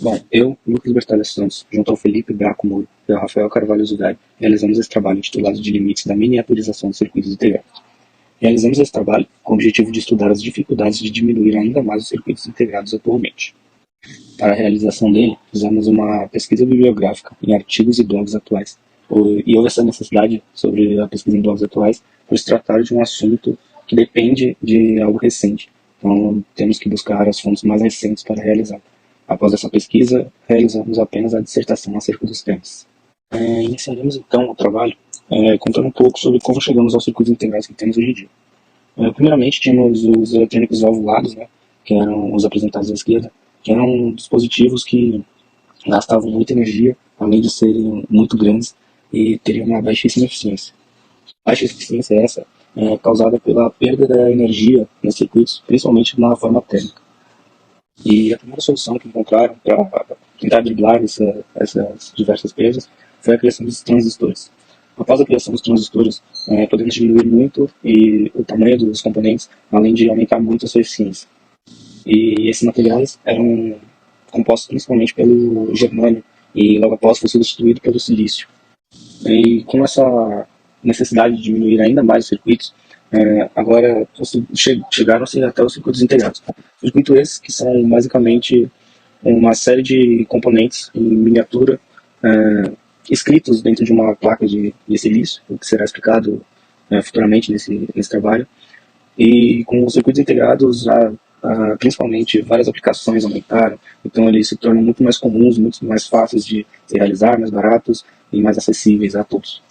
Bom, eu, Lucas Bertalha Santos, junto ao Felipe Braco Muro e ao Rafael Carvalho Zugai, realizamos esse trabalho intitulado de Limites da Miniaturização de Circuitos Integrados. Realizamos esse trabalho com o objetivo de estudar as dificuldades de diminuir ainda mais os circuitos integrados atualmente. Para a realização dele, fizemos uma pesquisa bibliográfica em artigos e blogs atuais. E houve essa necessidade sobre a pesquisa em blogs atuais por se tratar de um assunto que depende de algo recente. Então, temos que buscar as fontes mais recentes para realizar. Após essa pesquisa, realizamos apenas a dissertação acerca dos temas. Iniciaremos então o trabalho contando um pouco sobre como chegamos aos circuitos integrais que temos hoje em dia. Primeiramente, tínhamos os eletrônicos valvulados, né, que eram os apresentados à esquerda, que eram dispositivos que gastavam muita energia, além de serem muito grandes e teriam uma baixíssima eficiência. Baixa eficiência essa causada pela perda da energia nos circuitos, principalmente na forma térmica. E a primeira solução que encontraram para tentar driblar essas diversas perdas foi a criação dos transistores. Após a criação dos transistores, podemos diminuir muito o tamanho dos componentes, além de aumentar muito a sua eficiência. E esses materiais eram compostos principalmente pelo germânio e logo após foi substituído pelo silício. E com essa necessidade de diminuir ainda mais os circuitos, agora chegaram-se até os circuitos integrados. Circuitos esses que são basicamente uma série de componentes em miniatura escritos dentro de uma placa de silício, o que será explicado futuramente nesse trabalho. E com os circuitos integrados, principalmente várias aplicações aumentaram, então eles se tornam muito mais comuns, muito mais fáceis de se realizar, mais baratos e mais acessíveis a todos.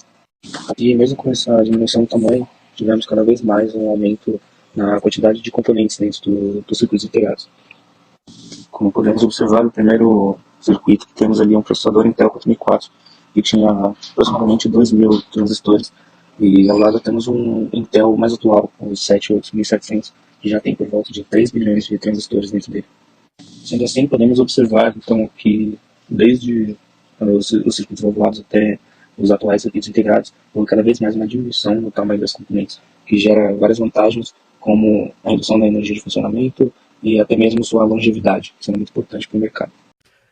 E mesmo com essa diminuição do tamanho, tivemos cada vez mais um aumento na quantidade de componentes dentro dos circuitos integrados. Como podemos observar, no primeiro circuito que temos ali um processador Intel 4004, que tinha aproximadamente 2.000 transistores, e ao lado temos um Intel mais atual, o 78700, que já tem por volta de 3 milhões de transistores dentro dele. Sendo assim, podemos observar então que desde os circuitos valvulados até os atuais circuitos integrados, houve cada vez mais uma diminuição no tamanho das componentes, que gera várias vantagens, como a redução da energia de funcionamento e até mesmo sua longevidade, que são muito importantes para o mercado.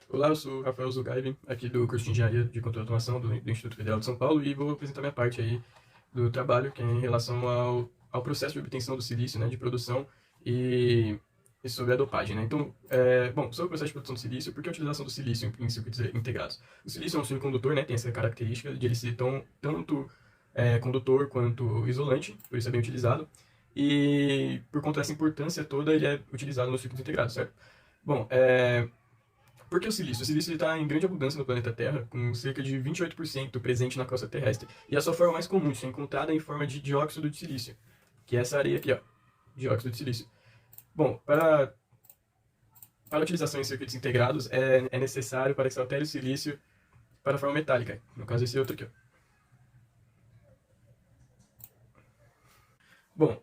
Olá, eu sou o Rafael Zugai, aqui do curso de Engenharia de Controle de Automação do Instituto Federal de São Paulo, e vou apresentar minha parte aí do trabalho, que é em relação ao processo de obtenção do silício, né, de produção e sobre a dopagem, né? Então, sobre o processo de produção do silício, por que a utilização do silício em circuitos integrados? O silício é um semicondutor, né, tem essa característica de ele ser tanto condutor quanto isolante, por isso é bem utilizado, e por conta dessa importância toda, ele é utilizado nos circuitos integrados, certo? Bom, por que o silício? O silício está em grande abundância no planeta Terra, com cerca de 28% presente na crosta terrestre. E a sua forma mais comum de ser encontrada é em forma de dióxido de silício, que é essa areia aqui, ó, dióxido de silício. Bom, para a utilização em circuitos integrados, é necessário para que se altere o silício para a forma metálica. No caso, esse outro aqui, ó. Bom,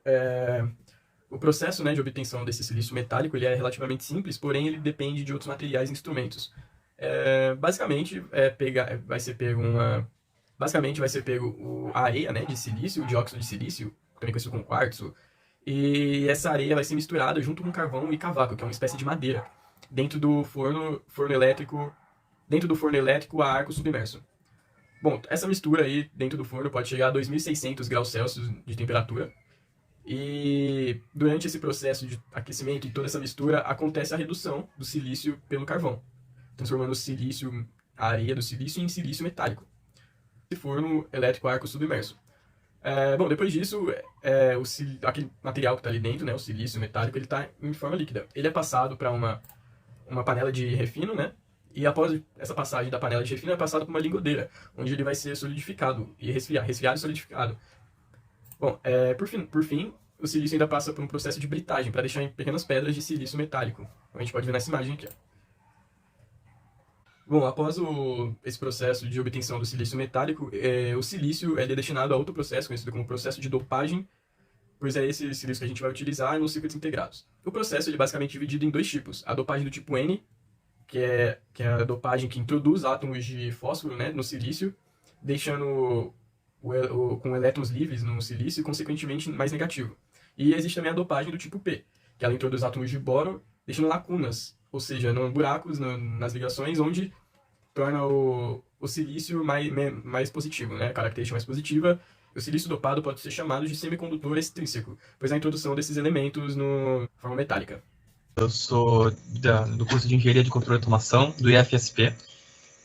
o processo, né, de obtenção desse silício metálico ele é relativamente simples, porém ele depende de outros materiais e instrumentos. Basicamente, vai ser pego a areia, né, de silício, o dióxido de silício, também conhecido como quartzo, e essa areia vai ser misturada junto com carvão e cavaco, que é uma espécie de madeira, dentro do forno elétrico a arco submerso. Bom, essa mistura aí dentro do forno pode chegar a 2.600 graus Celsius de temperatura. E durante esse processo de aquecimento e toda essa mistura, acontece a redução do silício pelo carvão, transformando a areia do silício em silício metálico. Esse forno elétrico a arco submerso. Depois disso, aquele material que está ali dentro, né, o silício metálico, ele está em forma líquida. Ele é passado para uma panela de refino, né? E após essa passagem da panela de refino, é passado para uma lingodeira, onde ele vai ser solidificado e resfriado e solidificado. Bom, por fim, o silício ainda passa por um processo de britagem, para deixar em pequenas pedras de silício metálico, como a gente pode ver nessa imagem aqui. Bom, após esse processo de obtenção do silício metálico, o silício é destinado a outro processo, conhecido como processo de dopagem, pois é esse silício que a gente vai utilizar nos circuitos integrados. O processo ele é basicamente dividido em dois tipos. A dopagem do tipo N, que é a dopagem que introduz átomos de fósforo, né, no silício, deixando com elétrons livres no silício e, consequentemente, mais negativo. E existe também a dopagem do tipo P, que ela introduz átomos de boro deixando lacunas, ou seja, buracos nas ligações onde torna o silício mais positivo, né? A característica mais positiva. O silício dopado pode ser chamado de semicondutor extrínseco, pois a introdução desses elementos no forma metálica. Eu sou do curso de Engenharia de Controle e Automação, do IFSP,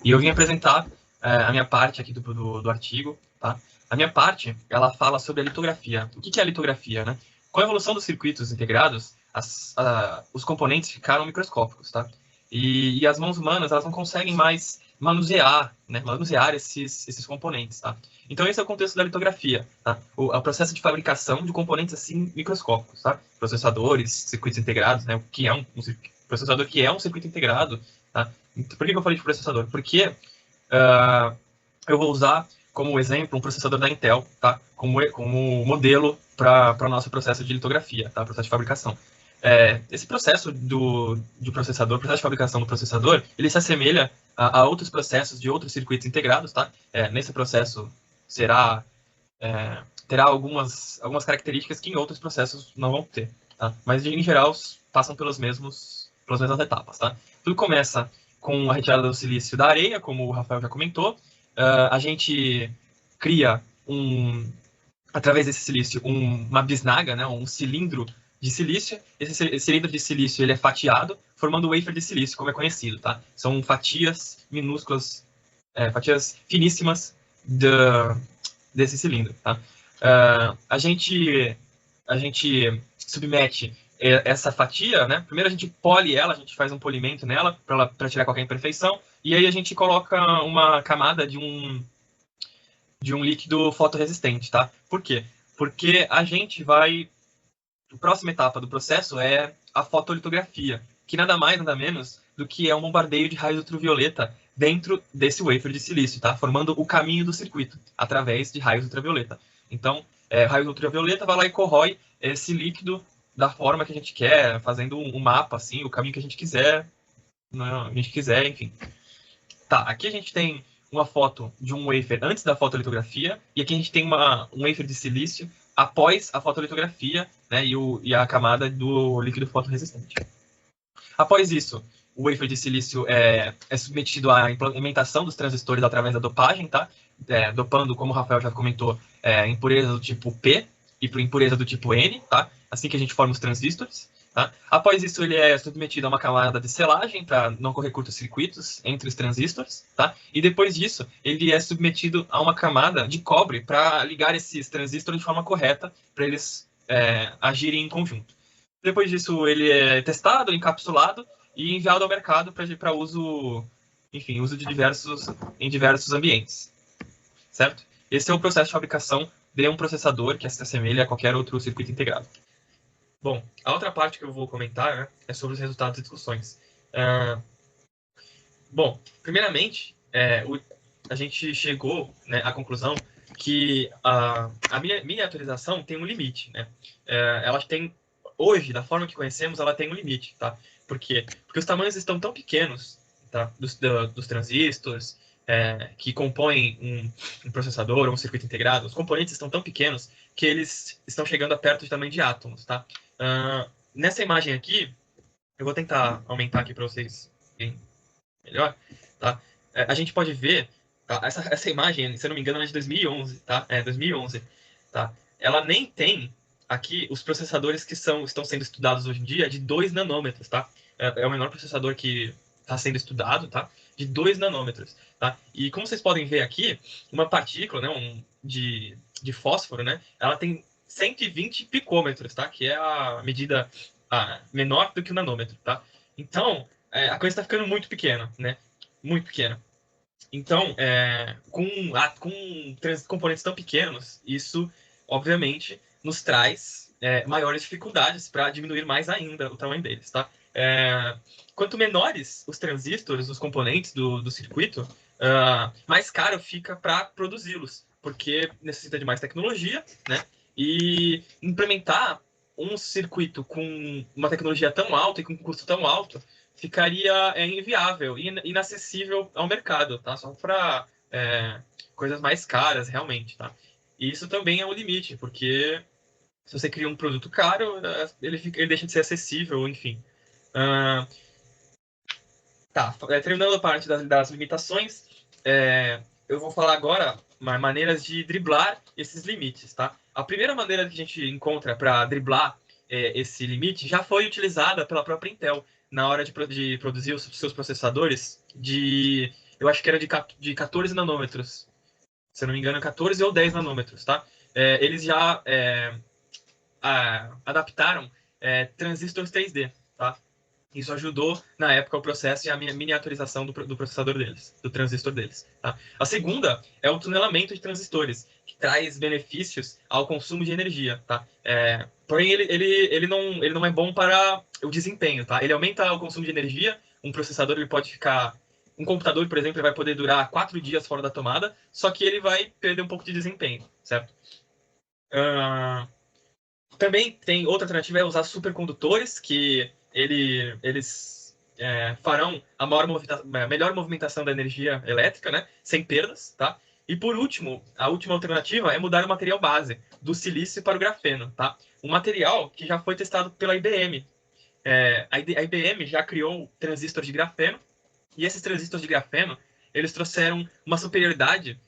e eu vim apresentar a minha parte aqui do artigo, tá? A minha parte, ela fala sobre a litografia. O que é a litografia, né? Com a evolução dos circuitos integrados, os componentes ficaram microscópicos, tá? E as mãos humanas, elas não conseguem mais manusear esses componentes, tá? Então esse é o contexto da litografia, tá? O processo de fabricação de componentes assim microscópicos, tá? Processadores, circuitos integrados, né? O que é um processador que é um circuito integrado, tá? Por que eu falei de processador? Porque eu vou usar como exemplo um processador da Intel, tá? Como modelo para o nosso processo de litografia, tá? Processo de fabricação. Esse processo o processo de fabricação do processador, ele se assemelha a outros processos de outros circuitos integrados, tá? Nesse processo terá algumas características que em outros processos não vão ter, tá? Mas em geral passam pelas mesmas etapas, tá? Tudo começa com a retirada do silício da areia, como o Rafael já comentou. A gente cria através desse silício uma bisnaga, né? Um cilindro de silício. Esse cilindro de silício ele é fatiado, formando o wafer de silício, como é conhecido, tá? São fatias minúsculas, fatias finíssimas desse cilindro, tá? A gente submete essa fatia, né? Primeiro a gente pole ela, a gente faz um polimento nela para tirar qualquer imperfeição, e aí a gente coloca uma camada de um líquido fotorresistente, tá? Por quê? Porque a próxima etapa do processo é a fotolitografia, que nada mais, nada menos do que é um bombardeio de raios ultravioleta dentro desse wafer de silício, tá? Formando o caminho do circuito através de raios ultravioleta. Então, raios ultravioleta vai lá e corrói esse líquido da forma que a gente quer, fazendo um mapa, assim, o caminho que a gente quiser, enfim. Tá, aqui a gente tem uma foto de um wafer antes da fotolitografia, e aqui a gente tem um wafer de silício após a fotolitografia, né, e a camada do líquido fotorresistente. Após isso, o wafer de silício é submetido à implementação dos transistores através da dopagem, tá? Dopando, como o Rafael já comentou, impureza do tipo P e por impureza do tipo N, tá? Assim que a gente forma os transistores. Tá? Após isso, ele é submetido a uma camada de selagem para não ocorrer curtos-circuitos entre os transistores. Tá? E depois disso, ele é submetido a uma camada de cobre para ligar esses transistores de forma correta, para eles agirem em conjunto. Depois disso, ele é testado, encapsulado e enviado ao mercado para uso em diversos ambientes. Certo? Esse é o processo de fabricação de um processador que se assemelha a qualquer outro circuito integrado. Bom, a outra parte que eu vou comentar, né, é sobre os resultados e discussões. Bom, primeiramente, a gente chegou, né, à conclusão que a miniaturização tem um limite. Né? Ela tem, hoje, da forma que conhecemos, ela tem um limite. Tá? Por quê? Porque os tamanhos estão tão pequenos, tá? dos transistores que compõem um processador ou um circuito integrado, os componentes estão tão pequenos que eles estão chegando a perto do tamanho de átomos. Tá? Nessa imagem aqui, eu vou tentar aumentar aqui para vocês verem melhor, tá? A gente pode ver, tá? Essa imagem, se eu não me engano, é de 2011, tá? 2011, tá? Ela nem tem aqui os processadores que estão sendo estudados hoje em dia de 2 nanômetros, tá? É o menor processador que está sendo estudado, tá? De 2 nanômetros, tá? E como vocês podem ver aqui, uma partícula, né, de fósforo, né? Ela tem 120 picômetros, tá? Que é a medida menor do que o nanômetro, tá? Então, a coisa está ficando muito pequena, né? Muito pequena. Então, com componentes tão pequenos, isso, obviamente, nos traz maiores dificuldades para diminuir mais ainda o tamanho deles, tá? Quanto menores os transistores, os componentes do circuito, mais caro fica para produzi-los, porque necessita de mais tecnologia, né? E implementar um circuito com uma tecnologia tão alta e com um custo tão alto ficaria inviável e inacessível ao mercado, tá? Só para coisas mais caras, realmente, tá? E isso também é um limite, porque se você cria um produto caro, ele deixa de ser acessível, enfim. Ah, tá, terminando a parte das limitações, eu vou falar agora maneiras de driblar esses limites, tá? A primeira maneira que a gente encontra para driblar esse limite já foi utilizada pela própria Intel na hora de produzir os seus processadores eu acho que era de 14 nanômetros, se eu não me engano, 14 ou 10 nanômetros, tá? Eles já adaptaram transistores 3D, tá? Isso ajudou, na época, o processo e a miniaturização do processador deles, do transistor deles. Tá? A segunda é o tunelamento de transistores, que traz benefícios ao consumo de energia. Tá? Porém, ele não é bom para o desempenho. Tá? Ele aumenta o consumo de energia. Um processador ele pode ficar. Um computador, por exemplo, ele vai poder durar 4 dias fora da tomada, só que ele vai perder um pouco de desempenho, certo? Também tem outra alternativa é usar supercondutores, que eles farão a melhor movimentação da energia elétrica, né, sem perdas, tá? E por último, a última alternativa é mudar o material base, do silício para o grafeno, tá? Um material que já foi testado pela IBM. A IBM já criou transistores de grafeno, e esses transistores de grafeno, eles trouxeram uma superioridade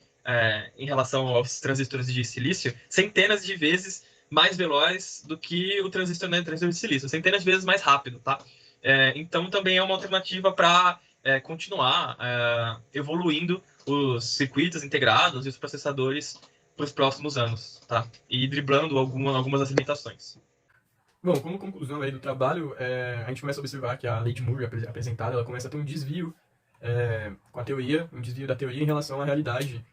em relação aos transistores de silício, centenas de vezes mais velozes do que o transistor, né, transistor de silício, centenas de vezes mais rápido, tá? Então também é uma alternativa para continuar evoluindo os circuitos integrados e os processadores para os próximos anos, tá? E driblando algumas das limitações. Bom, como conclusão aí do trabalho, a gente começa a observar que a lei de Moore apresentada, ela começa a ter um desvio com a teoria, um desvio da teoria em relação à realidade.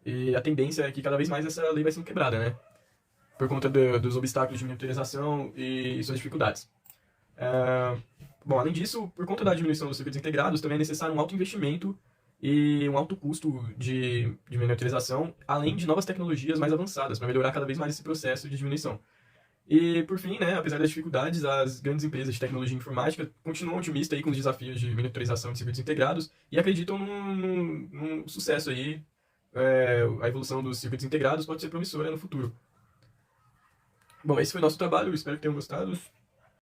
E a tendência é que cada vez mais essa lei vai sendo quebrada, né? Por conta dos obstáculos de miniaturização e suas dificuldades. Bom, além disso, por conta da diminuição dos circuitos integrados, também é necessário um alto investimento e um alto custo de miniaturização, além de novas tecnologias mais avançadas, para melhorar cada vez mais esse processo de diminuição. E, por fim, né, apesar das dificuldades, as grandes empresas de tecnologia informática continuam otimistas aí com os desafios de miniaturização de circuitos integrados e acreditam num sucesso aí. A evolução dos circuitos integrados pode ser promissora no futuro. Bom, esse foi o nosso trabalho, espero que tenham gostado.